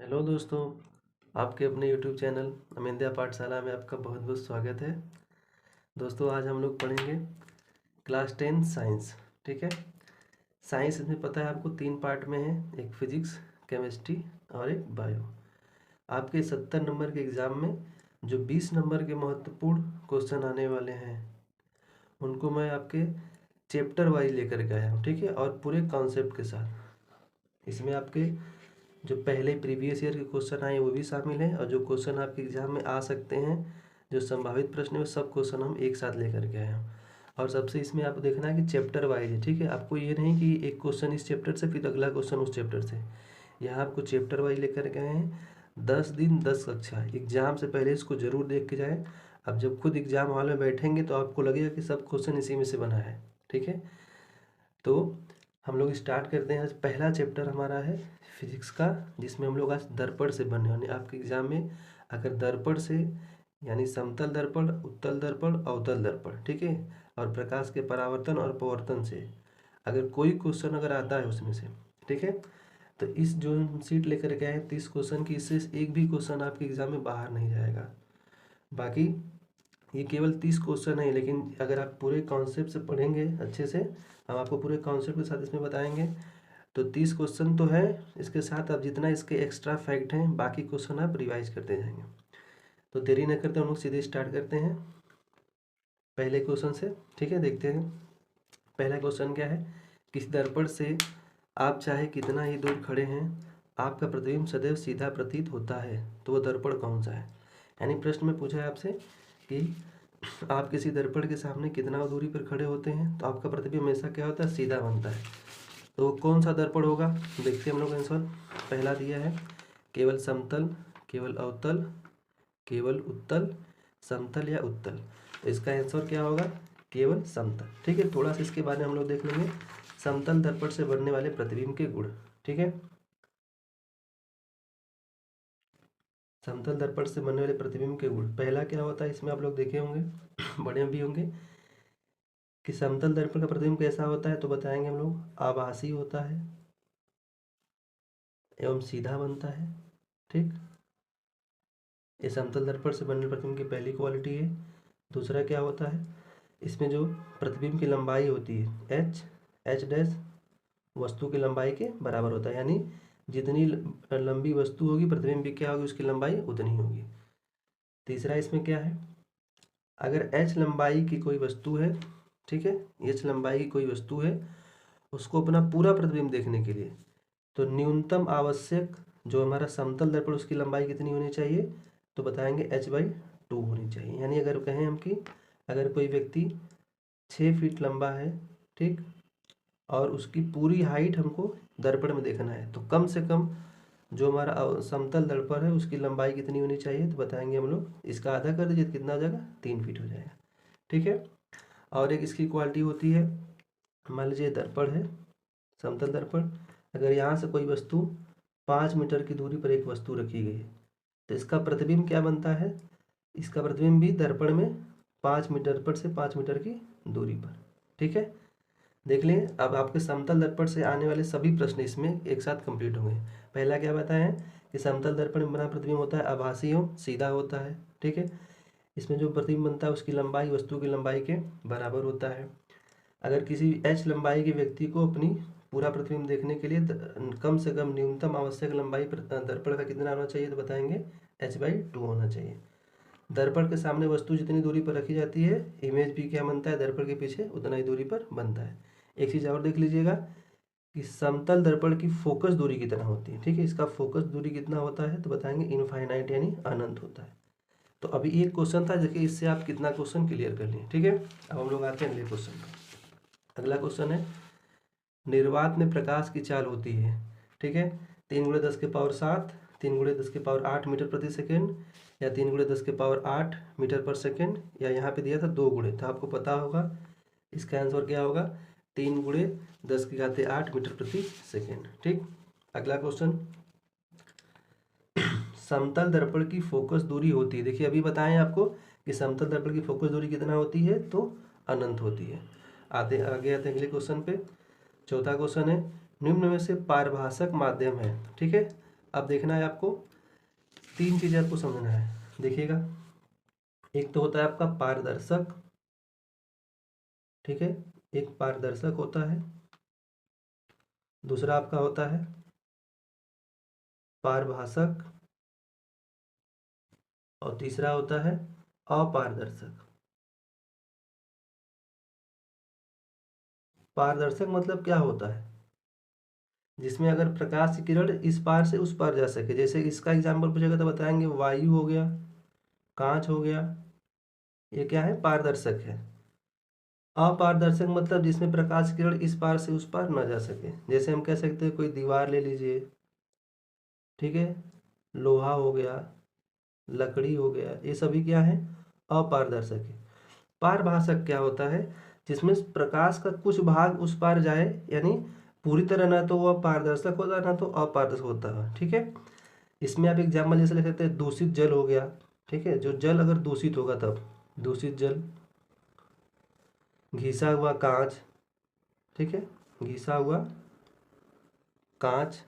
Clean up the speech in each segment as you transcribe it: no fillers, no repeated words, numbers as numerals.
Hello दोस्तों, आपके अपने यूट्यूब चैनल अमेंद्या पाठशाला में आपका बहुत बहुत स्वागत है। दोस्तों आज हम लोग पढ़ेंगे क्लास 10 साइंस। ठीक है, साइंस इसमें पता है आपको 3 पार्ट में है, एक फिजिक्स, केमिस्ट्री और एक बायो। आपके 70 नंबर के एग्ज़ाम में जो 20 नंबर के महत्वपूर्ण क्वेश्चन आने वाले हैं उनको मैं आपके चैप्टर वाइज लेकर के आया हूँ। ठीक है, और पूरे कॉन्सेप्ट के साथ इसमें आपके जो पहले प्रीवियस ईयर के क्वेश्चन आए वो भी शामिल हैं, और जो क्वेश्चन आपके एग्जाम में आ सकते हैं, जो संभावित प्रश्न है, वो सब क्वेश्चन हम एक साथ लेकर के आए हैं। और सबसे इसमें आपको देखना है कि चैप्टर वाइज है। ठीक है, आपको ये नहीं कि एक क्वेश्चन इस चैप्टर से फिर अगला क्वेश्चन उस चैप्टर से, यहाँ आपको चैप्टर वाइज लेकर के आए हैं। 10 दिन 10 कक्षा, एग्जाम से पहले इसको जरूर देख के जाएँ। अब जब खुद एग्जाम हॉल में बैठेंगे तो आपको लगेगा कि सब क्वेश्चन इसी में से बना है। ठीक है, तो हम लोग स्टार्ट करते हैं। आज पहला चैप्टर हमारा है फिजिक्स का, जिसमें हम लोग आज दर्पण से बनने वाले। आपके एग्जाम में अगर दर्पण से यानी समतल दर्पण, उत्तल दर्पण, अवतल दर्पण, ठीक है, और प्रकाश के परावर्तन और पवर्तन से अगर कोई क्वेश्चन अगर आता है उसमें से, ठीक है, तो इस जो हम सीट लेकर के आए 30 क्वेश्चन की, इससे एक भी क्वेश्चन आपके एग्जाम में बाहर नहीं जाएगा। बाकी ये केवल 30 क्वेश्चन है, लेकिन अगर आप पूरे कॉन्सेप्ट से पढ़ेंगे अच्छे से, हम आपको पूरे कॉन्सेप्ट के साथ इसमें बताएंगे, तो 30 क्वेश्चन तो है। इसके साथ आप जितना इसके एक्स्ट्रा फैक्ट हैं, बाकी क्वेश्चन आप रिवाइज करते जाएंगे। तो देरी न करते हम लोग सीधे स्टार्ट करते हैं पहले क्वेश्चन से। ठीक है, देखते हैं पहला क्वेश्चन क्या है। किसी दर्पण से आप चाहे कितना ही दूर खड़े हैं, आपका प्रतिबिंब सदैव सीधा प्रतीत होता है, तो वो दर्पण कौन सा है। यानी प्रश्न में पूछा है आपसे कि आप किसी दर्पण के सामने कितना दूरी पर खड़े होते हैं तो आपका प्रतिबिंब हमेशा क्या होता है, सीधा बनता है। तो कौन सा दर्पण होगा, देखते हैं हम लोग आंसर। पहला दिया है केवल समतल, केवल अवतल, केवल उत्तल, समतल या उत्तल। तो इसका आंसर क्या होगा, केवल समतल। ठीक है, थोड़ा सा इसके बारे में हम लोग देख लेंगे। समतल दर्पण से बनने वाले प्रतिबिंब के गुण। ठीक है, समतल दर्पण से बनने वाले प्रतिबिंब के गुण, पहला क्या होता है, इसमें आप लोग देखे होंगे बड़े भी होंगे कि समतल दर्पण का प्रतिबिंब कैसा होता है। तो बताएंगे हम लोग, आभासी होता है एवं सीधा बनता है। ठीक, ये समतल दर्पण से बनने प्रतिबिंब की पहली क्वालिटी है। दूसरा क्या होता है, इसमें जो प्रतिबिंब की लंबाई होती है एच डैश वस्तु की लंबाई के बराबर होता है, यानी जितनी लंबी वस्तु होगी प्रतिबिंब भी क्या होगी, उसकी लंबाई उतनी होगी। तीसरा इसमें क्या है, अगर एच लंबाई की कोई वस्तु है, ठीक है, एच लंबाई की कोई वस्तु है, उसको अपना पूरा प्रतिबिंब देखने के लिए तो न्यूनतम आवश्यक जो हमारा समतल दर्पण उसकी लंबाई कितनी होनी चाहिए, तो बताएंगे h/2 होनी चाहिए। यानी अगर कहें हम कि अगर कोई व्यक्ति 6 फीट लंबा है, ठीक, और उसकी पूरी हाइट हमको दर्पण में देखना है, तो कम से कम जो हमारा समतल दर्पण है उसकी लंबाई कितनी होनी चाहिए, तो बताएंगे हम लोग, इसका आधा कर दीजिए तो कितना हो जाएगा, 3 फीट हो जाएगा। ठीक है, और एक इसकी क्वालिटी होती है, मान लीजिए दर्पण है समतल दर्पण, अगर यहाँ से कोई वस्तु 5 मीटर की दूरी पर एक वस्तु रखी गई है, तो इसका प्रतिबिंब क्या बनता है, इसका प्रतिबिंब भी दर्पण में 5 मीटर पर से 5 मीटर की दूरी पर। ठीक है, देख लें। अब आपके समतल दर्पण से आने वाले सभी प्रश्न इसमें एक साथ कंप्लीट होंगे। पहला क्या बताया है कि समतल दर्पण में बना प्रतिबिंब होता है आभासी एवं सीधा होता है। ठीक है, इसमें जो प्रतिबिंब बनता है उसकी लंबाई वस्तु की लंबाई के बराबर होता है। अगर किसी एच लंबाई के व्यक्ति को अपनी पूरा प्रतिबिंब देखने के लिए कम से कम न्यूनतम आवश्यक लंबाई दर्पण का कितना होना चाहिए, तो बताएंगे h/2 होना चाहिए। दर्पण के सामने वस्तु जितनी दूरी पर रखी जाती है, इमेज भी क्या बनता है, दर्पण के पीछे उतना ही दूरी पर बनता है। एक चीज़ और देख लीजिएगा कि समतल दर्पण की फोकस दूरी कितना होती है। ठीक है, इसका फोकस दूरी कितना होता है, तो बताएंगे इनफाइनाइट यानी अनंत होता है। तो अभी एक क्वेश्चन था, देखिए इससे आप कितना क्वेश्चन क्लियर कर लिए। ठीक है, अब हम लोग आते हैं अगले क्वेश्चन पर। अगला क्वेश्चन है, निर्वात में प्रकाश की चाल होती है, ठीक है, 3×10⁻7, 3×10⁸ मीटर प्रति सेकेंड, या 3×10⁸ मीटर पर सेकेंड, या यहाँ पे दिया था 2 गुणे, तो आपको पता होगा इसका आंसर क्या होगा, 3×10⁸ मीटर प्रति सेकेंड। ठीक, अगला क्वेश्चन, समतल दर्पण की फोकस दूरी होती है, देखिए अभी बताएं आपको कि समतल दर्पण की फोकस दूरी कितना होती है, तो अनंत होती है। आगे आते हैं अगले क्वेश्चन पे। चौथा क्वेश्चन है, निम्न में से पारभाषक माध्यम है, ठीक है, अब देखना है आपको, तीन चीज़ें आपको समझना है, देखिएगा। एक तो होता है आपका पारदर्शक, ठीक है, एक पारदर्शक होता है। दूसरा आपका होता है पारभाषक, और तीसरा होता है अपारदर्शक। पारदर्शक मतलब क्या होता है, जिसमें अगर प्रकाश की किरण इस पार से उस पार जा सके। जैसे इसका एग्जाम्पल पूछेगा तो बताएंगे वायु हो गया, कांच हो गया, ये क्या है, पारदर्शक है। अपारदर्शक मतलब जिसमें प्रकाश की किरण इस पार से उस पार न जा सके। जैसे हम कह सकते हैं कोई दीवार ले लीजिए, ठीक है, लोहा हो गया, लकड़ी हो गया, ये सभी क्या है, अपारदर्शक है। पारभाषक क्या होता है, जिसमें प्रकाश का कुछ भाग उस पार जाए, यानी पूरी तरह ना तो वह पारदर्शक होता है ना तो अपारदर्शक होता है, ठीक है। इसमें आप एग्जाम्पल जैसे ले सकते हैं, दूषित जल हो गया, ठीक है, जो जल अगर दूषित होगा तब दूषित जल। घिसा हुआ कांच, ठीक है, घिसा हुआ कांच,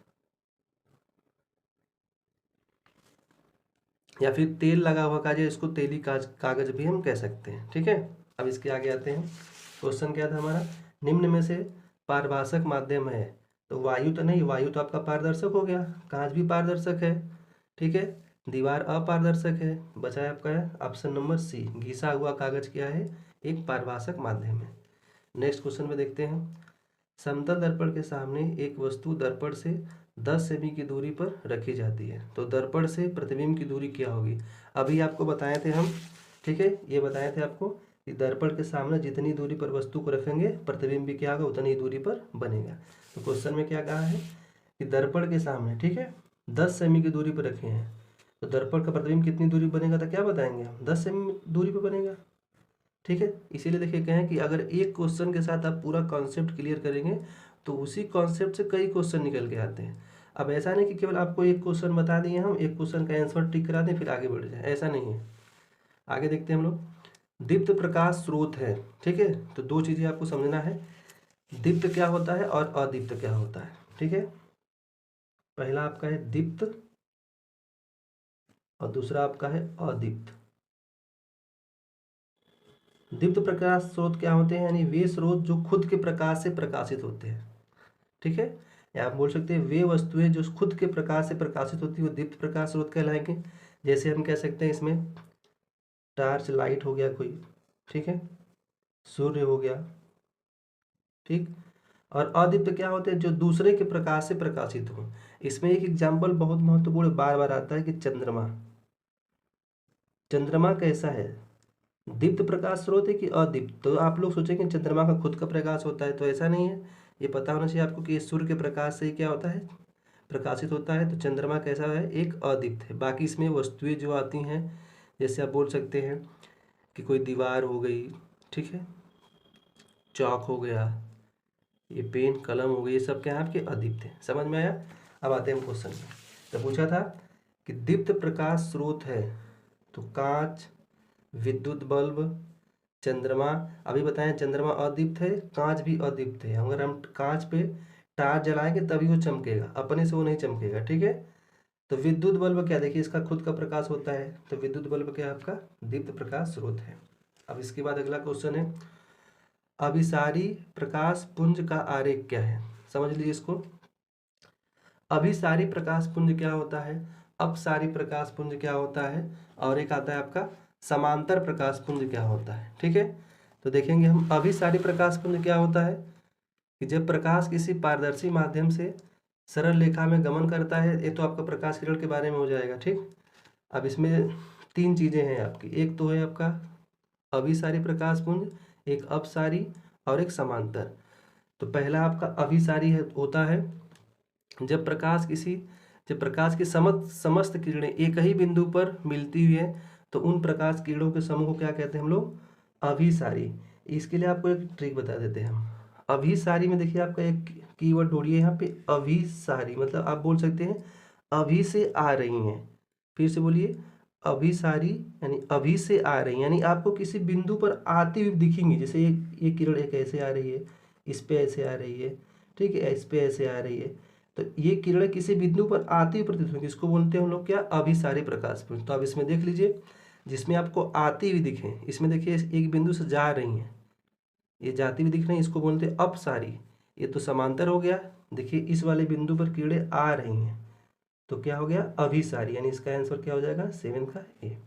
या फिर तेल लगा हुआ कागज, इसको तेली कागज भी हम कह सकते हैं, ठीक है। अब इसके आगे आते हैं। क्वेश्चन क्या था हमारा, निम्न में से पारभाषक माध्यम है, तो वायु तो नहीं, वायु तो आपका पारदर्शक हो गया, कांच भी पारदर्शक है, ठीक है, दीवार अपारदर्शक है, बचा है आपका ऑप्शन नंबर सी, घिसा हुआ कागज क्या है, एक पारभाषक माध्यम है। नेक्स्ट क्वेश्चन में देखते हैं। समतल दर्पण के सामने एक वस्तु दर्पण से 10 सेमी की दूरी पर रखी जाती है, तो दर्पण से प्रतिबिंब की दूरी क्या होगी। अभी आपको बताए थे हम, ठीक है, ये बताए थे आपको कि दर्पण के सामने जितनी दूरी पर वस्तु को रखेंगे प्रतिबिंब भी क्या होगा, उतनी ही दूरी पर बनेगा। तो क्वेश्चन में क्या कहा है कि दर्पण के सामने, ठीक है, 10 सेमी की दूरी पर रखे हैं, तो दर्पण का प्रतिबिंब कितनी दूरी बनेगा, तो क्या बताएंगे हम, 10 सेमी दूरी पर बनेगा, ठीक है। इसीलिए देखिए कहें कि अगर एक क्वेश्चन के साथ आप पूरा कॉन्सेप्ट क्लियर करेंगे तो उसी कॉन्सेप्ट से कई क्वेश्चन निकल के आते हैं। अब ऐसा नहीं कि केवल आपको एक क्वेश्चन बता दिए, हम एक क्वेश्चन का आंसर टिक करा दें फिर आगे बढ़ जाए, ऐसा नहीं है। आगे देखते हैं हम लोग। दीप्त प्रकाश स्रोत है, ठीक है, तो दो चीज़ें आपको समझना है, दीप्त क्या होता है और अदीप्त क्या होता है, ठीक है। पहला आपका है दीप्त और दूसरा आपका है अदीप्त। दीप्त प्रकाश स्रोत क्या होते हैं, यानी वे स्रोत जो खुद के प्रकाश से प्रकाशित होते हैं, ठीक है, या आप बोल सकते हैं वे वस्तुएं जो खुद के प्रकाश से प्रकाशित होती है वो दीप्त प्रकाश स्रोत कहलाएंगे। जैसे हम कह सकते हैं इसमें टार्च लाइट हो गया कोई, ठीक है, सूर्य हो गया, ठीक। और अदीप्त क्या होते हैं, जो दूसरे के प्रकाश से प्रकाशित हो। इसमें एक एग्जाम्पल बहुत महत्वपूर्ण बार बार आता है कि चंद्रमा। चंद्रमा कैसा है, दीप्त प्रकाश स्रोत है कि अदीप्त। तो आप लोग सोचेंगे चंद्रमा का खुद का प्रकाश होता है, तो ऐसा नहीं है। ये पता होना चाहिए आपको कि सूर्य के प्रकाश से ही क्या होता है, प्रकाशित होता है। तो चंद्रमा कैसा है, एक अदीप्त है। बाकी इसमें वस्तुएं जो आती हैं, जैसे आप बोल सकते हैं कि कोई दीवार हो गई, ठीक है, चौक हो गया, ये पेन कलम हो गई, ये सब क्या है आपके अदीप्त है। समझ में आया। अब आते हैं क्वेश्चन में। तो पूछा था कि दीप्त प्रकाश स्रोत है, तो कांच, विद्युत बल्ब, चंद्रमा। अभी बताएं चंद्रमा अदीप्त है, कांच भी अदीप्त है। अगर हम कांच पे टार्च जलाएंगे तभी वो चमकेगा, अपने से वो नहीं चमकेगा, ठीक है। तो विद्युत बल्ब क्या, देखिए इसका खुद का प्रकाश होता है, तो विद्युत बल्ब क्या है आपका दीप्त प्रकाश स्रोत है। अब इसके बाद अगला क्वेश्चन है, अभिसारी प्रकाश पुंज का आरेख क्या है। समझ लीजिए इसको। अभिसारी प्रकाश पुंज क्या होता है, अपसारी प्रकाश पुंज क्या होता है, और एक आता है आपका समांतर प्रकाश पुंज क्या होता है, ठीक है। तो देखेंगे हम अभिसारी प्रकाश पुंज क्या होता है कि जब प्रकाश किसी पारदर्शी माध्यम से सरल रेखा में गमन करता है, ये तो आपका प्रकाश किरण के बारे में हो जाएगा, ठीक। अब इसमें तीन चीज़ें हैं आपकी, एक तो है आपका अभिसारी प्रकाश पुंज, एक अपसारी और एक समांतर। तो पहला आपका अभिसारी होता है जब प्रकाश की समस्त किरणें एक ही बिंदु पर मिलती हुई है, तो उन प्रकाश किरणों के समूह को क्या कहते हैं हम लोग, अभिसारी। इसके लिए आपको एक ट्रिक बता देते हैं हम। अभिसारी में देखिए आपका एक कीवर्ड ढूंढिए यहाँ पे, अभिसारी मतलब आप बोल सकते हैं अभी से आ रही हैं। फिर से बोलिए, अभिसारी यानी अभी से आ रही, यानी आपको किसी बिंदु पर आती हुई दिखेंगी। जैसे ये किरण एक ऐसे आ रही है, इस पे ऐसे आ रही है, ठीक है, इस पे ऐसे आ रही है, तो ये किरण किसी बिंदु पर आती हुई प्रतीत होगी, इसको बोलते हैं हम लोग क्या, अभिसारी प्रकाश पुंज। तो अब इसमें देख लीजिए, जिसमें आपको आती हुई दिखे, इसमें देखिए एक बिंदु से जा रही हैं, ये जाती हुई दिख रही है, इसको बोलते हैं अपसारी। ये तो समांतर हो गया। देखिए इस वाले बिंदु पर किरणें आ रही हैं, तो क्या हो गया, अभिसारी, यानी इसका आंसर क्या हो जाएगा, 7 का ए।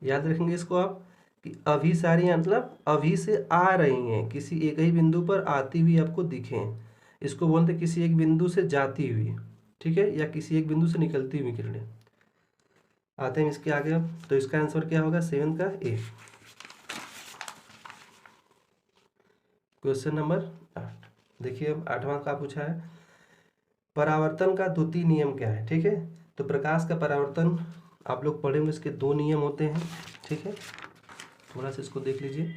याद रखेंगे इसको आप कि अभिसारी मतलब अभी से आ रही हैं, किसी एक ही बिंदु पर आती हुई आपको दिखें, इसको बोलते हैं किसी एक बिंदु से जाती हुई, ठीक है, या किसी एक बिंदु से निकलती हुई किरणें। आते हैं इसके आगे अब, तो इसका आंसर क्या होगा, 7 का ए। क्वेश्चन नंबर 8 देखिए, अब 8वां का पूछा है, परावर्तन का द्वितीय नियम क्या है। ठीक है, तो प्रकाश का परावर्तन आप लोग पढ़े होंगे, इसके 2 नियम होते हैं। ठीक है, थोड़ा सा इसको देख लीजिए।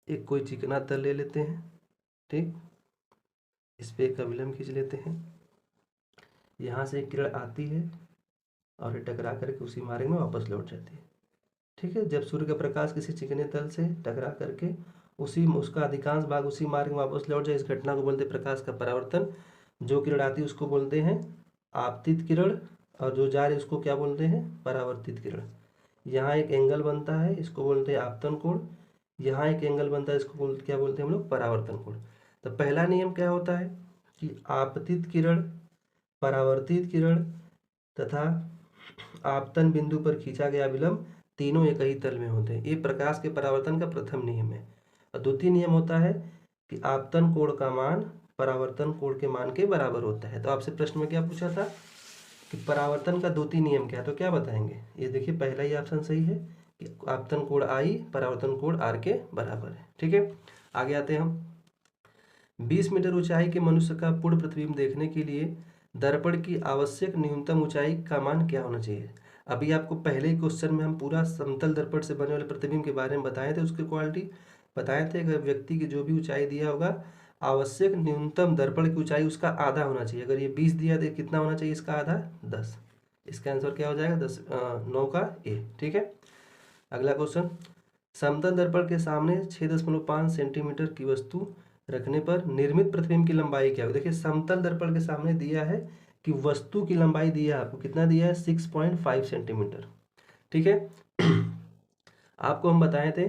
एक कोई चिकना तल ले लेते हैं, ठीक, इस पे एक अभिलंब खींच लेते हैं, यहाँ से एक किरण आती है और ये टकरा करके उसी मार्ग में वापस लौट जाती है। ठीक है, जब सूर्य का प्रकाश किसी चिकने तल से टकरा करके उसका अधिकांश भाग उसी मार्ग में वापस लौट जाए, इस घटना को बोलते हैं प्रकाश का परावर्तन। जो किरण आती है उसको बोलते हैं आपतित किरण, और जो जा रही है उसको क्या बोलते हैं, परावर्तित किरण। यहाँ एक एंगल बनता है, इसको बोलते हैं आपतन कोण। यहाँ एक एंगल बनता है, इसको क्या बोलते हैं हम लोग, परावर्तन कोण। तो पहला नियम क्या होता है कि आपतित किरण, परावर्तित किरण तथा आपतन बिंदु पर खींचा गया विलंब तीनों एक ही तल में होते हैं। ये प्रकाश के परावर्तन का प्रथम नियम है। और द्वितीय नियम होता है कि आपतन कोण का मान परावर्तन कोण के मान के बराबर होता है। तो आपसे प्रश्न में क्या पूछा था कि परावर्तन का द्वितीय नियम क्या है, तो क्या बताएंगे। ये देखिए पहला ही ऑप्शन सही है कि आपतन कोण आई परावर्तन कोण आर के बराबर है। ठीक है, आगे आते हैं हम। 20 मीटर ऊंचाई के मनुष्य का पूर्ण प्रतिबिंब देखने के लिए दर्पण की आवश्यक न्यूनतम ऊंचाई का मान क्या होना चाहिए। अभी आपको पहले ही क्वेश्चन में हम पूरा समतल दर्पण से बने वाले प्रतिबिंब के बारे में बताए थे, उसकी क्वालिटी बताए थे। अगर व्यक्ति की जो भी ऊंचाई दिया होगा, आवश्यक न्यूनतम दर्पण की ऊंचाई उसका आधा होना चाहिए। अगर ये 20 दिया तो कितना होना चाहिए इसका आधा, 10। इसका आंसर क्या हो जाएगा, 9 का ए। ठीक है, अगला क्वेश्चन, समतल दर्पण के सामने 6.5 सेंटीमीटर की वस्तु रखने पर निर्मित प्रतिबिंब की लंबाई क्या है। देखिए समतल दर्पण के सामने दिया है कि वस्तु की लंबाई दिया है आपको, कितना दिया है, 6.5 सेंटीमीटर। ठीक है, आपको हम बताए थे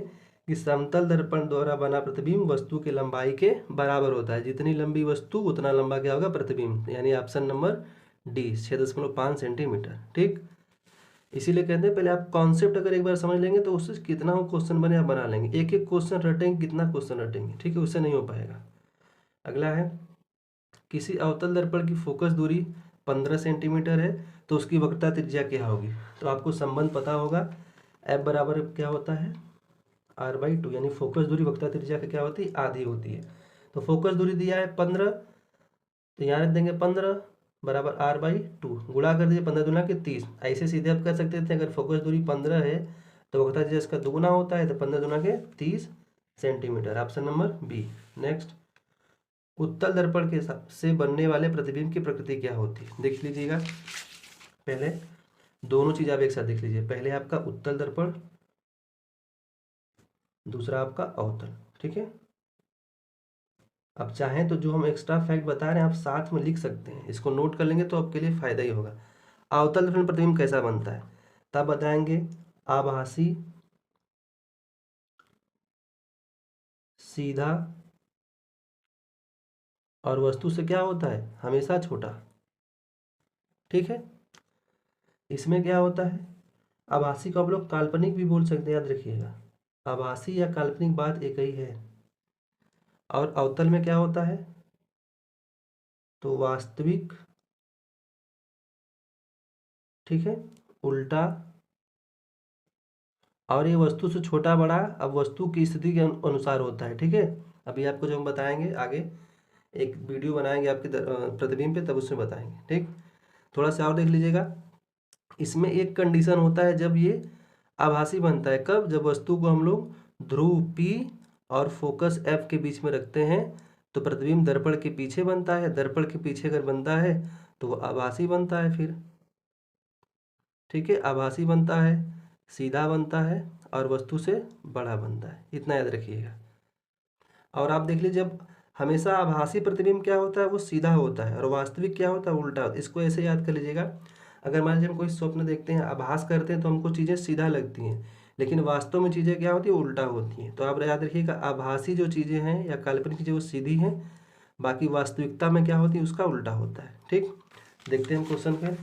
कि समतल दर्पण द्वारा बना प्रतिबिंब वस्तु की लंबाई के बराबर होता है। जितनी लंबी वस्तु उतना लंबा क्या होगा, प्रतिबिंब, यानी ऑप्शन नंबर डी 6.5 सेंटीमीटर। ठीक, इसीलिए कहते हैं पहले आप कॉन्सेप्ट अगर एक बार समझ लेंगे तो उससे कितना वो क्वेश्चन बने आप बना लेंगे। एक एक क्वेश्चन रटेंगे, कितना क्वेश्चन रटेंगे, ठीक है, उससे नहीं हो पाएगा। अगला है, किसी अवतल दर्पण की फोकस दूरी 15 सेंटीमीटर है तो उसकी वक्रता त्रिज्या क्या होगी। तो आपको संबंध पता होगा, एफ बराबर क्या होता है, r/2, यानी फोकस दूरी वक्रता त्रिज्या का क्या होती है, आधी होती है। तो फोकस दूरी दिया है 15, तो यहाँ रख देंगे 15 बराबर r/2, गुणा कर दीजिए 15 दूना के 30। ऐसे सीधे आप कर सकते थे, अगर फोकस दूरी 15 है तो वक्रता त्रिज्या इसका दुगुना होता है, तो 15 दूना के 30 centimetre, option number B. Next, उत्तल दर्पण के से बनने वाले प्रतिबिंब की प्रकृति क्या होती है, देख लीजिएगा। पहले दोनों चीज आप एक साथ देख लीजिए, पहले आपका उत्तल दर्पण, दूसरा आपका अवतल। ठीक है, अब चाहें तो जो हम एक्स्ट्रा फैक्ट बता रहे हैं आप साथ में लिख सकते हैं, इसको नोट कर लेंगे तो आपके लिए फायदा ही होगा। अवतल दर्पण प्रतिबिंब कैसा बनता है, तब बताएंगे, आभासी, सीधा और वस्तु से क्या होता है, हमेशा छोटा। ठीक है, इसमें क्या होता है, आभासी को आप लोग काल्पनिक भी बोल सकते हैं, याद रखिएगा, आभासी या काल्पनिक बात एक ही है। और अवतल में क्या होता है, तो वास्तविक, ठीक है, उल्टा, और ये वस्तु से छोटा बड़ा अब वस्तु की स्थिति के अनुसार होता है। ठीक है, अभी आपको जो हम बताएंगे आगे, एक वीडियो बनाएंगे आपके प्रतिबिंब पे, तब उसमें बताएंगे। ठीक, थोड़ा सा और देख लीजिएगा। इसमें एक कंडीशन होता है जब ये आभासी बनता है, कब, जब वस्तु को हम लोग ध्रुव P और फोकस F के बीच में रखते हैं तो प्रतिबिंब दर्पण के पीछे बनता है। दर्पण के पीछे अगर बनता है तो वो आभासी बनता है फिर। ठीक है, आभासी बनता है, सीधा बनता है और वस्तु से बड़ा बनता है, इतना याद रखिएगा। और आप देख लीजिए, जब हमेशा आभासी प्रतिबिंब क्या होता है, वो सीधा होता है, और वास्तविक क्या होता है, उल्टा होता है। इसको ऐसे याद कर लीजिएगा। अगर मान लीजिए हम कोई स्वप्न देखते हैं, आभास करते हैं, तो हमको चीज़ें सीधा लगती हैं, लेकिन वास्तव में चीज़ें क्या होती है, उल्टा होती हैं। तो आप याद रखिएगा, आभासी जो चीज़ें हैं या काल्पनिक चीज़ें वो सीधी हैं, बाकी वास्तविकता में क्या होती है, उसका उल्टा होता है। ठीक, देखते हैं क्वेश्चन पे।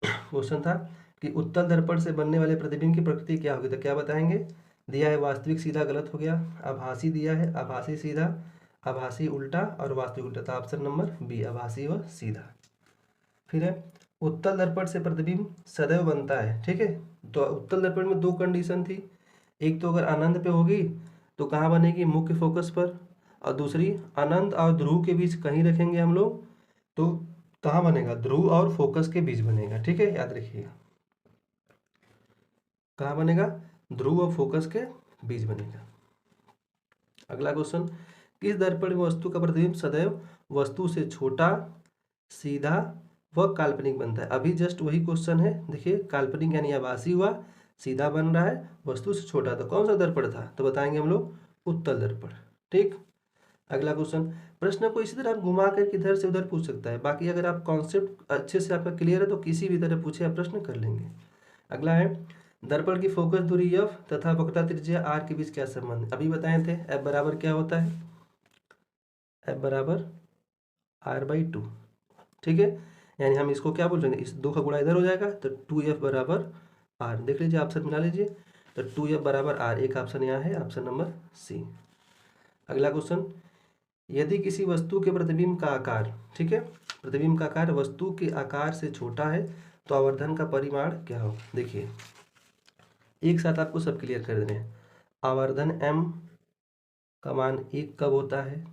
क्वेश्चन था कि उत्तल दर्पण से बनने वाले प्रतिबिंब की प्रकृति क्या होगी, तो क्या बताएंगे। दिया है वास्तविक सीधा गलत हो गया, आभासी दिया है, आभासी सीधा, आभासी उल्टा और वास्तविक उल्टा। तो ऑप्शन नंबर बी, आभासी व सीधा। फिर है उत्तल दर्पण से प्रतिबिंब सदैव बनता है। ठीक है, तो उत्तल दर्पण में दो कंडीशन थी, एक तो अगर अनंत पे होगी तो कहाँ बनेगी, मुख्य फोकस पर, और दूसरी अनंत और ध्रुव के बीच कहीं रखेंगे हम लोग तो कहाँ बनेगा, ध्रुव और फोकस के बीच बनेगा। ठीक है, याद रखिएगा, कहाँ बनेगा, ध्रुव और फोकस के बीच बनेगा। अगला क्वेश्चन, किस दर्पण में वस्तु का प्रतिबिंब सदैव वस्तु से छोटा, सीधा व काल्पनिक बनता है। अभी जस्ट वही क्वेश्चन है, देखिए काल्पनिक यानी आभासी हुआ, सीधा बन रहा है, वस्तु से छोटा, तो कौन सा दर्पण था, तो बताएंगे हम लोग उत्तल दर्पण। ठीक, अगला क्वेश्चन, प्रश्न को इसी तरह आप घुमा कर इधर से उधर पूछ सकता है, बाकी अगर आप कॉन्सेप्ट अच्छे से आपका क्लियर है तो किसी भी तरह पूछे आप प्रश्न कर लेंगे। अगला है दर्पण की फोकस दूरी f तथा वक्रता त्रिज्या r के बीच क्या संबंध है। अभी बताए थे f बराबर क्या होता है, f बराबर r/2। ठीक है, यानी हम इसको क्या बोल रहे हैं, इस दो का गुणा इधर हो जाएगा तो 2f बराबर r। देख लीजिए, ऑप्शन मिला लीजिए, तो 2f बराबर r, एक ऑप्शन यहाँ है, ऑप्शन नंबर सी। अगला क्वेश्चन, यदि किसी वस्तु के प्रतिबिंब का आकार, ठीक है, प्रतिबिंब का आकार वस्तु के आकार से छोटा है तो आवर्धन का परिमाण क्या होगा। देखिए एक साथ आपको सब क्लियर कर देने हैं। आवर्धन m का मान 1 कब होता है,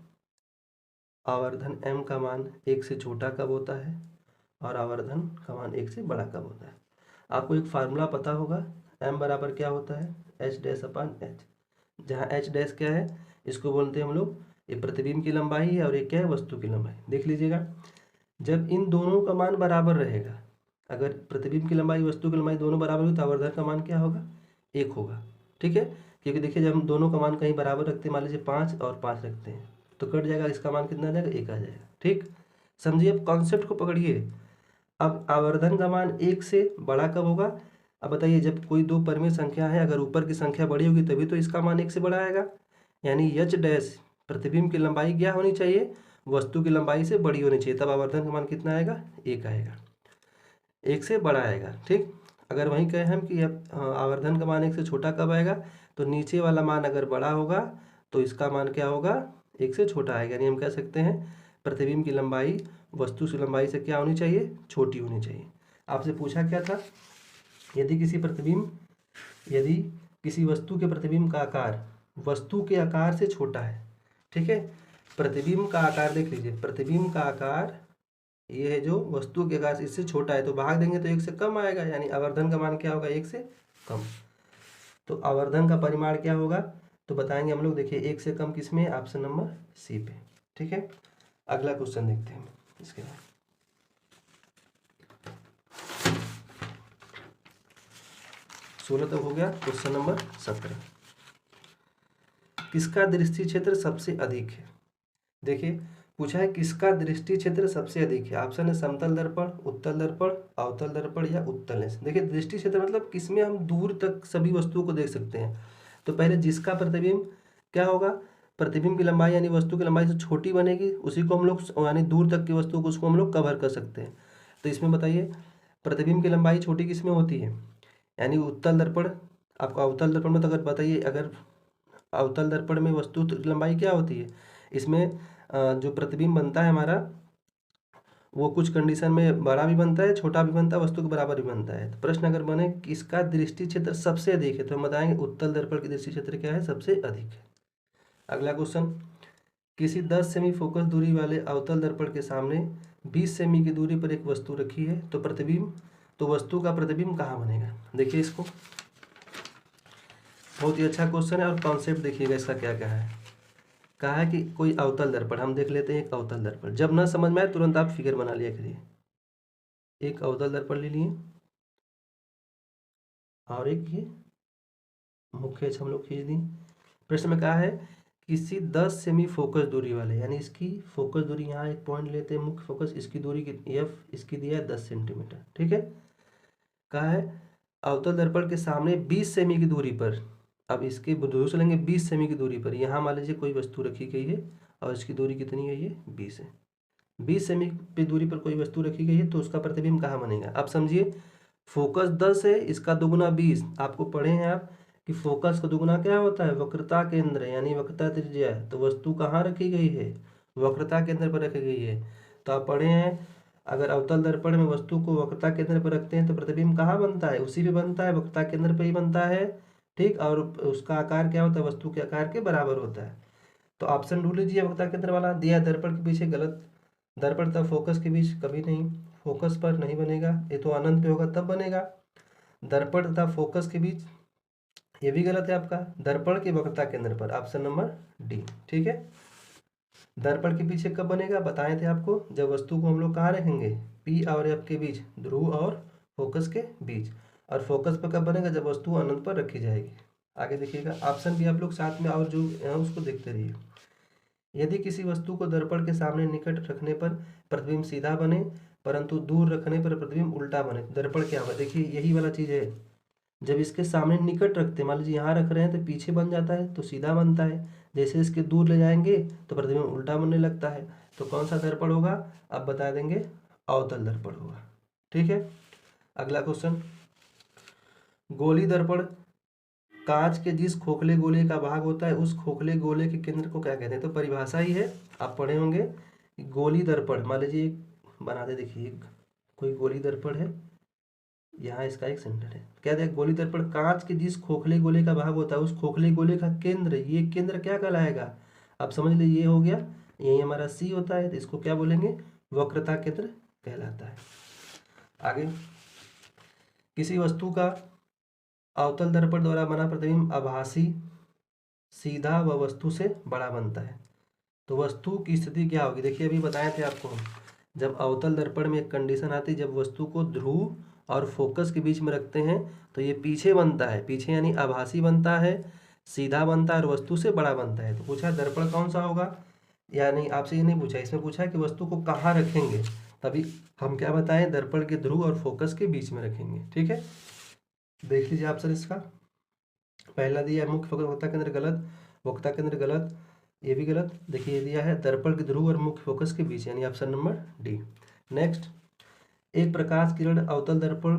आवर्धन m का मान 1 से छोटा कब होता है, और आवर्धन का मान 1 से बड़ा कब होता है। आपको एक फार्मूला पता होगा, m बराबर क्या होता है, h'/h, जहाँ h' क्या है, इसको बोलते हैं हम लोग, ये प्रतिबिंब की लंबाई है और ये क्या है, वस्तु की लंबाई। देख लीजिएगा, जब इन दोनों का मान बराबर रहेगा, अगर प्रतिबिंब की लंबाई वस्तु की लंबाई दोनों बराबर हुई तो आवर्धन का मान क्या होगा, 1 होगा। ठीक है, क्योंकि देखिए जब हम दोनों का मान कहीं बराबर रखते हैं, मान लीजिए 5 और 5 रखते हैं तो कट जाएगा, इसका मान कितना आ जाएगा, 1 आ जाएगा। ठीक, समझिए, अब कॉन्सेप्ट को पकड़िए। अब आवर्धन का मान 1 से बड़ा कब होगा, अब बताइए, जब कोई दो परिमेय संख्या है, अगर ऊपर की संख्या बड़ी होगी तभी तो इसका मान 1 से बड़ा आएगा, यानी h' प्रतिबिंब की लंबाई क्या होनी चाहिए, वस्तु की लंबाई से बड़ी होनी चाहिए, तब आवर्धन का मान कितना आएगा, 1 आएगा, 1 से बड़ा आएगा। ठीक, अगर वहीं कहें हम कि अब आवर्धन का मान 1 से छोटा कब आएगा, तो नीचे वाला मान अगर बड़ा होगा तो इसका मान क्या होगा, 1 से छोटा आएगा, यानी हम कह सकते हैं प्रतिबिंब की लंबाई वस्तु की लंबाई से क्या होनी चाहिए, छोटी होनी चाहिए। आपसे पूछा क्या था, यदि किसी वस्तु के प्रतिबिंब का आकार वस्तु के आकार से छोटा है, ठीक है, प्रतिबिंब का आकार देख लीजिए, प्रतिबिंब का आकार ये है जो वस्तु के आकार से इससे छोटा है, तो भाग देंगे तो 1 से कम आएगा, यानी आवर्धन का मान क्या होगा, 1 से कम। तो आवर्धन का परिमाण क्या होगा, तो बताएंगे हम लोग, देखिए 1 से कम किसमें, ऑप्शन नंबर सी पे। ठीक है, अगला क्वेश्चन देखते हैं इसके बाद। 16 तक हो गया, क्वेश्चन नंबर 17, किसका दृष्टि क्षेत्र सबसे अधिक है। देखिए पूछा है किसका दृष्टि क्षेत्र सबसे अधिक है, ऑप्शन है समतल दर्पण, उत्तल दर्पण, अवतल दर्पण या उत्तल लेंस। देखिए दृष्टि क्षेत्र मतलब किसमें हम दूर तक सभी वस्तुओं को देख सकते हैं, तो पहले जिसका प्रतिबिंब क्या होगा, प्रतिबिंब की लंबाई यानी वस्तु की लंबाई से छोटी बनेगी, उसी को हम लोग, यानी दूर तक की वस्तु को उसको हम लोग कवर कर सकते हैं। तो इसमें बताइए प्रतिबिंब की लंबाई छोटी किसमें होती है, यानी उत्तल दर्पण। आपको अवतल दर्पण में तो अगर बताइए, अगर अवतल दर्पण में वस्तु की लंबाई क्या होती है, इसमें जो प्रतिबिंब बनता है हमारा वो कुछ कंडीशन में बड़ा भी बनता है, छोटा भी बनता है, वस्तु के बराबर भी बनता है। तो प्रश्न अगर बने किसका दृष्टि क्षेत्र सबसे अधिक है, तो हम बताएंगे उत्तल दर्पण की दृष्टि क्षेत्र क्या है, सबसे अधिक है। अगला क्वेश्चन, किसी 10 सेमी फोकस दूरी वाले अवतल दर्पण के सामने 20 सेमी की दूरी पर एक वस्तु रखी है, तो वस्तु का प्रतिबिंब कहाँ बनेगा। देखिए इसको, बहुत ही अच्छा क्वेश्चन है, और कॉन्सेप्ट देखिएगा इसका क्या क्या है। कहा है कि कोई अवतल दर्पण, हम देख लेते हैं एक अवतल दर्पण, जब ना समझ में आए तुरंत आप फिगर बना लिया करिए। एक अवतल दर्पण ले लिए और एक ये मुख्य हम लोग खींच दी। प्रश्न में कहा है किसी 10 सेमी फोकस दूरी वाले, यानी इसकी फोकस दूरी, यहाँ एक पॉइंट लेते हैं मुख्य फोकस, इसकी दूरी एफ इसकी दिया है 10 सेंटीमीटर, ठीक है। कहा है अवतल दर्पण के सामने 20 सेमी की दूरी पर, अब इसके दूरी से लेंगे 20 सेमी की दूरी पर, यहाँ मान लीजिए कोई वस्तु रखी गई है और इसकी दूरी कितनी है, ये 20 है। 20 सेमी की दूरी पर कोई वस्तु रखी गई है तो उसका प्रतिबिंब कहाँ बनेगा। अब समझिए फोकस 10 है, इसका दुगुना 20। आपको पढ़े हैं आप कि फोकस का दुगुना क्या होता है, वक्रता केंद्र, यानी वक्रता त्रिज्या है। तो वस्तु कहाँ रखी गई है, वक्रता केंद्र पर रखी गई है। तो आप पढ़े हैं अगर अवतल दर्पण में वस्तु को वक्रता केंद्र पर रखते हैं तो प्रतिबिंब कहाँ बनता है, उसी पे बनता है, वक्रता केंद्र पर ही बनता है, ठीक। और उसका आकार क्या होता है, वस्तु के आकार के बराबर होता है। तो ऑप्शन ढूंढ लीजिए वक्रता केंद्र वाला, दिया दर्पण के पीछे, गलत। दर्पण तथा फोकस के बीच कभी नहीं, फोकस पर नहीं बनेगा, ये तो अनंत पे होगा तब बनेगा। दर्पण तथा फोकस के बीच, ये भी गलत है आपका। दर्पण के वक्रता केंद्र पर, ऑप्शन नंबर डी, ठीक है। दर्पण के पीछे कब बनेगा, बताए थे आपको, जब वस्तु को हम लोग कहाँ रखेंगे, पी और एफ के बीच, ध्रुव और फोकस के बीच। और फोकस पर कब बनेगा, जब वस्तु अनंत पर रखी जाएगी। आगे देखिएगा, ऑप्शन भी आप लोग साथ में और जो है उसको देखते रहिए। यदि किसी वस्तु को दर्पण के सामने निकट रखने पर प्रतिबिंब सीधा बने, परंतु दूर रखने पर प्रतिबिंब उल्टा बने, दर्पण क्या होगा। देखिए यही वाला चीज है, जब इसके सामने निकट रखते हैं, मान लीजिए यहाँ रख रहे हैं तो पीछे बन जाता है तो सीधा बनता है, जैसे इसके दूर ले जाएंगे तो प्रतिबिंब उल्टा बनने लगता है। तो कौन सा दर्पण होगा, अब बता देंगे, अवतल दर्पण होगा, ठीक है। अगला क्वेश्चन, गोली दर्पण, कांच के जिस खोखले गोले का भाग होता है उस खोखले गोले के केंद्र को क्या कहते हैं। तो परिभाषा ही है, आप पढ़े होंगे। गोली दर्पण, मान लीजिए बना दे, देखिए कोई गोली दर्पण है, यहाँ इसका एक सेंटर है, क्या देख, गोली दर्पण कांच के जिस खोखले गोले का भाग होता है उस खोखले गोले का केंद्र, ये केंद्र क्या कहलाएगा। अब समझ लीजिए, ये हो गया, यही हमारा सी होता है, तो इसको क्या बोलेंगे, वक्रता केंद्र कहलाता है। आगे, किसी वस्तु का अवतल दर्पण द्वारा बना प्रतिबिंब आभासी, सीधा व वस्तु से बड़ा बनता है। तो वस्तु की स्थिति क्या होगी, देखिए अभी बताए थे आपको, जब अवतल दर्पण में एक कंडीशन आती है, जब वस्तु को ध्रुव और फोकस के बीच में रखते हैं तो ये पीछे बनता है, पीछे यानी आभासी बनता है, सीधा बनता है और वस्तु से बड़ा बनता है। तो पूछा दर्पण कौन सा होगा, यानी आपसे ये नहीं पूछा, इसमें पूछा कि वस्तु को कहाँ रखेंगे, तभी हम क्या बताएं, दर्पण के ध्रुव और फोकस के बीच में रखेंगे, ठीक है। देख लीजिए ऑप्शन इसका, पहला दिया है मुख्य फोकस वक्ता केंद्र, गलत। वक्ता केंद्र गलत, ये भी गलत। देखिए ये दिया है दर्पण के ध्रुव और मुख्य फोकस के बीच, यानी ऑप्शन नंबर डी। नेक्स्ट, एक प्रकाश किरण अवतल दर्पण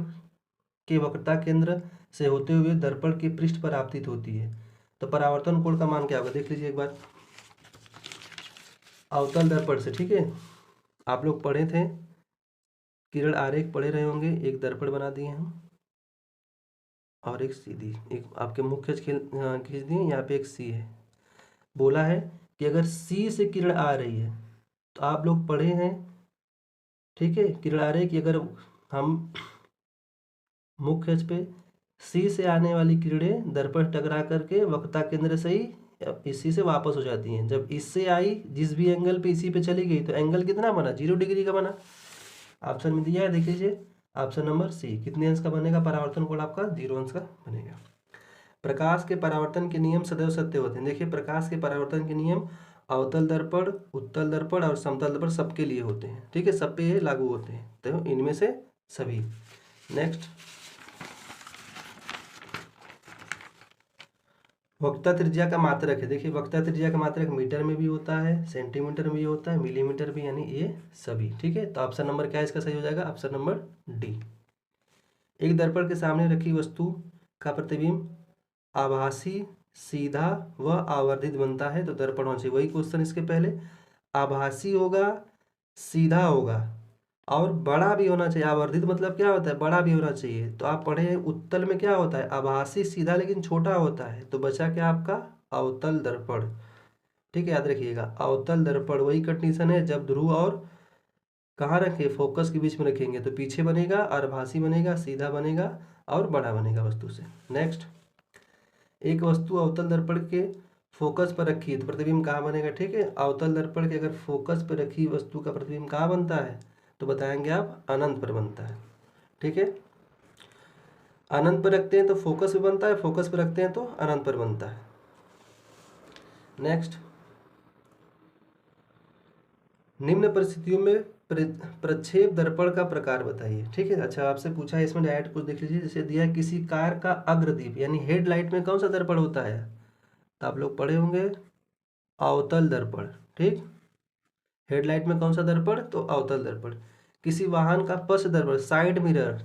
के वक्रता केंद्र से होते हुए दर्पण के पृष्ठ पर आपतित होती है, तो परावर्तन कोण का मान क्या होगा, देख लीजिए एक बार। अवतल दर्पण से, ठीक है, आप लोग पढ़े थे, किरण आरेख पढ़े रहे होंगे, एक दर्पण बना दिए हम और एक सीधी, एक आपके मुख्य खींच दिए, यहाँ पे एक सी है। बोला है कि अगर सी से किरण आ रही है, तो आप लोग पढ़े हैं, ठीक है, किरण आरेख की, अगर हम मुख्य अक्ष पे सी से आने वाली किरणें दर्पण टकरा करके वक्रता केंद्र से ही इसी से वापस हो जाती हैं। जब इससे आई, जिस भी एंगल पे इसी पे चली गई, तो एंगल कितना बना, 0 डिग्री का बना। ऑप्शन में दिया है, देख लीजिए, ऑप्शन नंबर सी। कितने अंश का बनेगा परावर्तन कोण आपका, 0 अंश का बनेगा। प्रकाश के परावर्तन के नियम सदैव सत्य होते हैं। देखिए प्रकाश के परावर्तन के नियम अवतल दर्पण, उत्तल दर्पण और समतल दर्पण सबके लिए होते हैं, ठीक है, सब पे ये लागू होते हैं, तो इनमें से सभी। नेक्स्ट, वक्ता त्रिज्या का मात्रक है। देखिए वक्ता त्रिज्या का मात्रक मीटर में भी होता है, सेंटीमीटर में भी होता है, मिलीमीटर भी, यानी ये सभी, ठीक है। तो ऑप्शन नंबर क्या इसका सही हो जाएगा, ऑप्शन नंबर डी। एक दर्पण के सामने रखी वस्तु का प्रतिबिंब आभासी, सीधा व आवर्धित बनता है, तो दर्पण होना चाहिए, वही क्वेश्चन इसके पहले, आभासी होगा, सीधा होगा और बड़ा भी होना चाहिए। आवर्धित मतलब क्या होता है, बड़ा भी होना चाहिए। तो आप पढ़े उत्तल में क्या होता है, आभासी, सीधा लेकिन छोटा होता है, तो बचा क्या आपका, अवतल दर्पण, ठीक है, याद रखिएगा, अवतल दर्पण वही कंडीशन है जब ध्रुव और कहाँ रखे, फोकस के बीच में रखेंगे तो पीछे बनेगा, आभासी बनेगा, सीधा बनेगा और बड़ा बनेगा वस्तु से। नेक्स्ट, एक वस्तु अवतल दर्पण के फोकस पर रखी है तो प्रतिबिंब कहाँ बनेगा, ठीक है। अवतल दर्पण के अगर फोकस पर रखी वस्तु का प्रतिबिंब कहाँ बनता है, तो बताएंगे आप, अनंत पर बनता है, ठीक है। अनंत पर रखते हैं तो फोकस पर बनता है, फोकस पर रखते हैं तो अनंत पर बनता है। नेक्स्ट, निम्न परिस्थितियों में प्रक्षेप दर्पण का प्रकार बताइए। ठीक है, अच्छा आपसे पूछा है इसमें, डायरेक्ट कुछ देख लीजिए। जैसे दिया है किसी कार का अग्रदीप यानी हेडलाइट में कौन सा दर्पण होता है, तो आप लोग पढ़े होंगे अवतल दर्पण। ठीक, हेडलाइट में कौन सा दर्पण, तो अवतल दर्पण। किसी वाहन का पश्च दर्पण साइड मिरर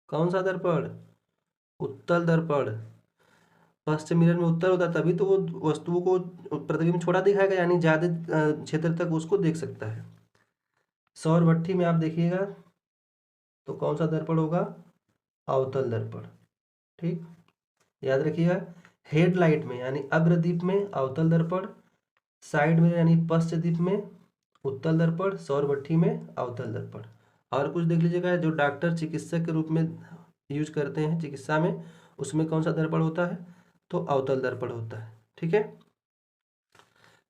कौन सा दर्पण, उत्तल दर्पण। पश्च मिरर में उत्तर होता है तभी तो वो वस्तुओं को प्रतिबिंब छोटा दिखाएगा, यानी ज्यादा क्षेत्र तक उसको देख सकता है। सौर भट्ठी में आप देखिएगा तो कौन सा दर्पण होगा, अवतल दर्पण। ठीक, याद रखिएगा, हेडलाइट में यानी अग्रदीप में अवतल दर्पण, साइड मिरर यानी पश्च दीप में उत्तल दर्पण, सौर भट्ठी में अवतल दर्पण। और कुछ देख लीजिएगा, जो डॉक्टर चिकित्सक के रूप में यूज करते हैं चिकित्सा में, उसमें कौन सा दर्पण होता है, तो अवतल दर्पण होता है। ठीक है,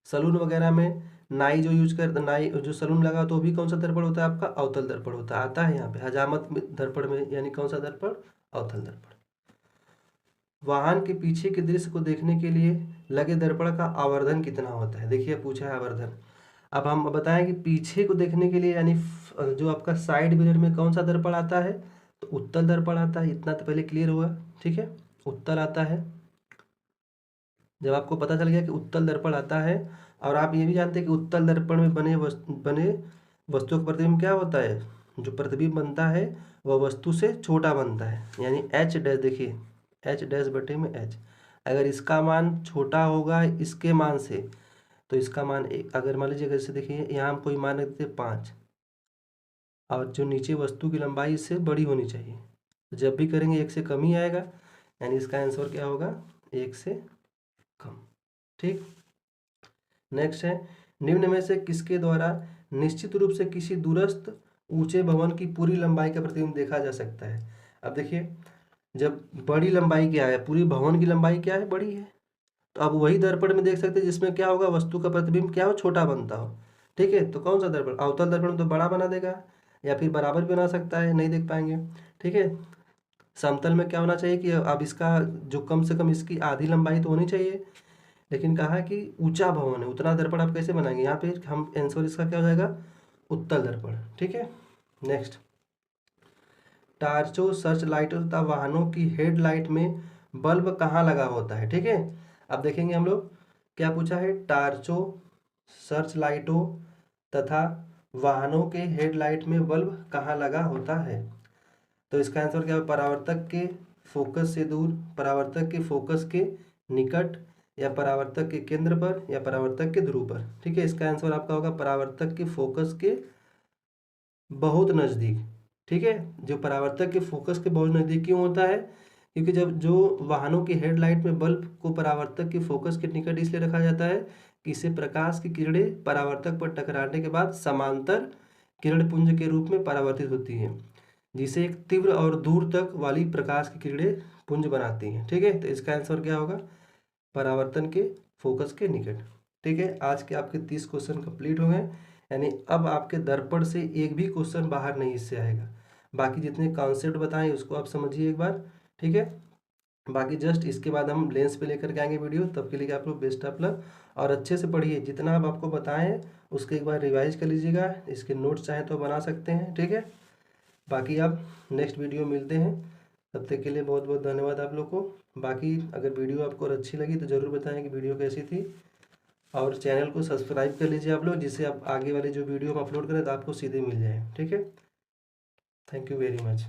सलून वगैरह में नाई जो यूज कर, नाई जो सलून लगा तो भी कौन सा दर्पण होता है आपका, अवतल दर्पण होता है। आता है यहाँ पे हजामत दर्पण में, यानी कौन सा दर्पण, अवतल दर्पण। वाहन के पीछे के दृश्य को देखने के लिए लगे दर्पण का आवर्धन कितना होता है। देखिए पूछा है आवर्धन। अब हम बताएं कि पीछे को देखने के लिए यानी जो आपका साइड मिरर में कौन सा दर्पण आता है, तो उत्तल दर्पण आता है। इतना तो पहले क्लियर हुआ। ठीक है, उत्तल आता है। जब आपको पता चल गया कि उत्तल दर्पण आता है, और आप ये भी जानते हैं कि उत्तल दर्पण में बने वस्तु का प्रतिबिंब क्या होता है, जो प्रतिबिंब बनता है वह वस्तु से छोटा बनता है, यानी एच डैश। देखिए एच डैश बटे में एच, अगर इसका मान छोटा होगा इसके मान से तो इसका मान एक। अगर मान लीजिए जैसे देखिए यहाँ हम कोई मान रखते हैं 5, और जो नीचे वस्तु की लंबाई इससे बड़ी होनी चाहिए, तो जब भी करेंगे 1 से कम ही आएगा, यानी इसका आंसर क्या होगा, 1 से कम। ठीक, नेक्स्ट है, निम्न में से किसके द्वारा निश्चित रूप से किसी दूरस्थ ऊंचे भवन की पूरी लंबाई का प्रतिबिंब देखा जा सकता है। अब देखिए, जब बड़ी लंबाई क्या है, पूरी भवन की लंबाई क्या है, बड़ी है, तो आप वही दर्पण में देख सकते हैं जिसमें क्या होगा, वस्तु का प्रतिबिंब क्या हो, छोटा बनता हो। ठीक है, तो कौन सा दर्पण, अवतल दर्पण तो बड़ा बना देगा, या फिर बराबर भी बना सकता है, नहीं देख पाएंगे। ठीक है, समतल में क्या होना चाहिए कि अब इसका जो कम से कम इसकी आधी लंबाई तो होनी चाहिए, लेकिन कहा कि ऊंचा भवन है, उतना दर्पण आप कैसे बनाएंगे, यहाँ पे हम आंसर इसका क्या हो जाएगा, उत्तल दर्पण। ठीक है, नेक्स्ट, टार्चो सर्च लाइटों तथा वाहनों की हेडलाइट में बल्ब कहाँ लगा होता है। ठीक है, अब देखेंगे हम लोग क्या पूछा है, टार्चो सर्च लाइटों तथा वाहनों के हेडलाइट में बल्ब कहाँ लगा होता है, तो इसका आंसर क्या है, परावर्तक के फोकस से दूर, परावर्तक के फोकस के निकट, या परावर्तक के केंद्र पर, या परावर्तक के ध्रुव पर। ठीक है, इसका आंसर आपका होगा परावर्तक के फोकस के बहुत नज़दीक। ठीक है, जो परावर्तक के फोकस के बहुत नज़दीक क्यों होता है, क्योंकि जब जो वाहनों की हेडलाइट में बल्ब को परावर्तक के फोकस के निकट इसलिए रखा जाता है कि इससे प्रकाश की किरणें परावर्तक पर टकराने के बाद समांतर किरण पुंज के रूप में परावर्तित होती हैं, जिसे एक तीव्र और दूर तक वाली प्रकाश की किरणें पुंज बनाती हैं। ठीक है, तो इसका आंसर क्या होगा, परावर्तन के फोकस के निकट। ठीक है, आज के आपके 30 क्वेश्चन कंप्लीट हो गए, यानी अब आपके दर्पण से एक भी क्वेश्चन बाहर नहीं इससे आएगा। बाकी जितने कॉन्सेप्ट बताएं उसको आप समझिए एक बार। ठीक है, बाकी जस्ट इसके बाद हम लेंस पे लेकर के आएंगे वीडियो, तब के लिए आप लोग बेस्ट ऑफ लक, और अच्छे से पढ़िए। जितना अब आपको बताएं उसके एक बार रिवाइज कर लीजिएगा, इसके नोट्स चाहें तो बना सकते हैं। ठीक है, बाकी आप नेक्स्ट वीडियो मिलते हैं, तब तक के लिए बहुत बहुत धन्यवाद आप लोग को। बाकी अगर वीडियो आपको अच्छी लगी तो ज़रूर बताएं कि वीडियो कैसी थी, और चैनल को सब्सक्राइब कर लीजिए आप लोग, जिससे आप आगे वाले जो वीडियो हम अपलोड करें तो आपको सीधे मिल जाए। ठीक है, थैंक यू वेरी मच।